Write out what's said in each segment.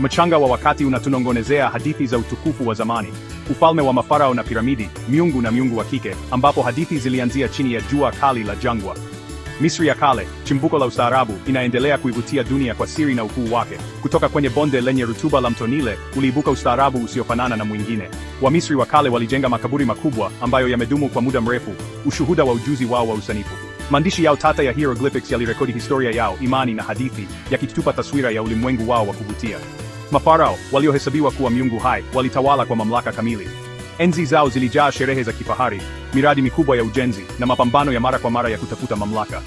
Mchanga wa wakati unatunongonezea hadithi za utukufu wa zamani, ufalme wa mafarao na piramidi, miungu na miungu wa kike, ambapo hadithi zilianzia chini ya jua kali la jangwa. Misri ya kale, chimbuko la ustaarabu, inaendelea kuivutia dunia kwa siri na ukuu wake. Kutoka kwenye bonde lenye rutuba la mto Nile, uliibuka ustaarabu usiofanana na mwingine. Wamisri wa kale walijenga makaburi makubwa ambayo yamedumu kwa muda mrefu, ushuhuda wa ujuzi wao wa usanifu. Maandishi yao tata ya hieroglyphics yalirekodi historia yao, imani na hadithi, yakitupa taswira ya ulimwengu wao wa kuvutia. Mafarao, waliohesabiwa kuwa miungu hai, walitawala kwa mamlaka kamili. Enzi zao zilijaa sherehe za kifahari, miradi mikubwa ya ujenzi, na mapambano ya mara kwa mara ya kutafuta mamlaka.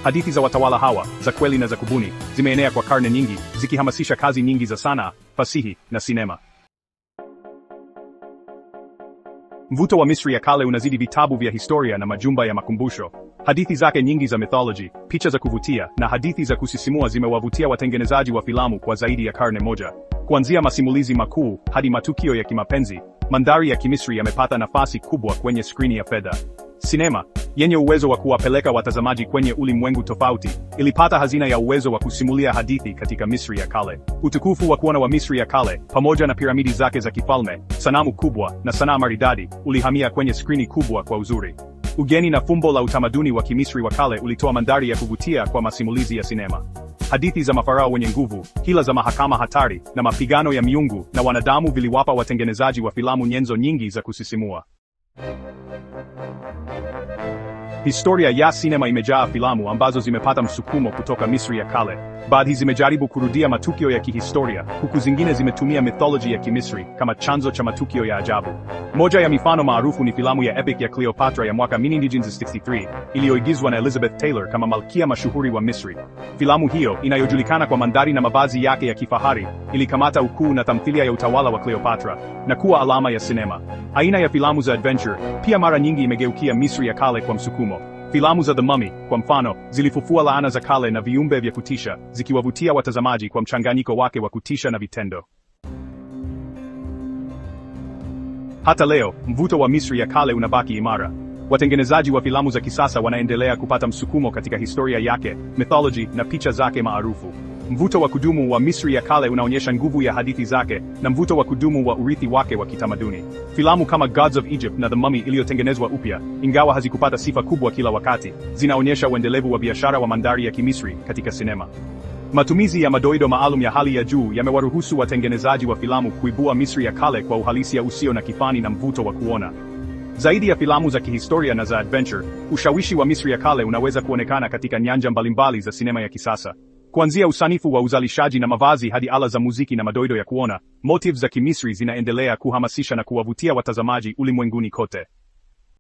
Hadithi za watawala hawa, za kweli na za kubuni, zimeenea kwa karne nyingi, zikihamasisha kazi nyingi za sanaa, fasihi na sinema. Mvuto wa Misri ya kale unazidi vitabu vya historia na majumba ya makumbusho. Hadithi zake nyingi za mythology, picha za kuvutia, na hadithi za kusisimua zimewavutia watengenezaji wa filamu kwa zaidi ya karne moja. Kuanzia masimulizi makuu hadi matukio ya kimapenzi, mandhari ya Kimisri yamepata nafasi kubwa kwenye skrini ya fedha. Sinema, yenye uwezo wa kuwapeleka watazamaji kwenye ulimwengu tofauti, ilipata hazina ya uwezo wa kusimulia hadithi katika Misri ya kale. Utukufu wa kuona wa Misri ya kale, pamoja na piramidi zake za kifalme, sanamu kubwa na sanaa maridadi, ulihamia kwenye skrini kubwa kwa uzuri. Ugeni na fumbo la utamaduni wa Kimisri wa kale ulitoa mandhari ya kuvutia kwa masimulizi ya sinema. Hadithi za mafarao wenye nguvu, hila za mahakama hatari, na mapigano ya miungu na wanadamu viliwapa watengenezaji wa filamu nyenzo nyingi za kusisimua. Historia ya sinema imejaa filamu ambazo zimepata msukumo kutoka Misri ya kale. Baadhi zimejaribu kurudia matukio ya kihistoria, huku zingine zimetumia mythology ya Kimisri kama chanzo cha matukio ya ajabu. Moja ya mifano maarufu ni filamu ya epic ya Cleopatra ya mwaka 1963, iliyoigizwa na Elizabeth Taylor kama malkia mashuhuri wa Misri. Filamu hiyo, inayojulikana kwa mandhari na mavazi yake ya kifahari, ilikamata ukuu na tamthilia ya utawala wa Cleopatra na kuwa alama ya sinema. Aina ya filamu za adventure pia mara nyingi imegeukia Misri ya kale kwa msukumo. Filamu za The Mummy, kwa mfano, zilifufua laana za kale na viumbe vya kutisha, zikiwavutia watazamaji kwa mchanganyiko wake wa kutisha na vitendo. Hata leo, mvuto wa Misri ya kale unabaki imara. Watengenezaji wa filamu za kisasa wanaendelea kupata msukumo katika historia yake, mythology na picha zake maarufu. Mvuto wa kudumu wa Misri ya kale unaonyesha nguvu ya hadithi zake na mvuto wa kudumu wa urithi wake wa kitamaduni. Filamu kama Gods of Egypt na The Mummy iliyotengenezwa upya, ingawa hazikupata sifa kubwa kila wakati, zinaonyesha uendelevu wa biashara wa mandhari ya Kimisri katika sinema. Matumizi ya madoido maalum ya hali ya juu yamewaruhusu watengenezaji wa filamu kuibua Misri ya kale kwa uhalisia usio na kifani na mvuto wa kuona. Zaidi ya filamu za kihistoria na za adventure, ushawishi wa Misri ya kale unaweza kuonekana katika nyanja mbalimbali za sinema ya kisasa. Kuanzia usanifu wa uzalishaji na mavazi hadi ala za muziki na madoido ya kuona, motifs za Kimisri zinaendelea kuhamasisha na kuwavutia watazamaji ulimwenguni kote.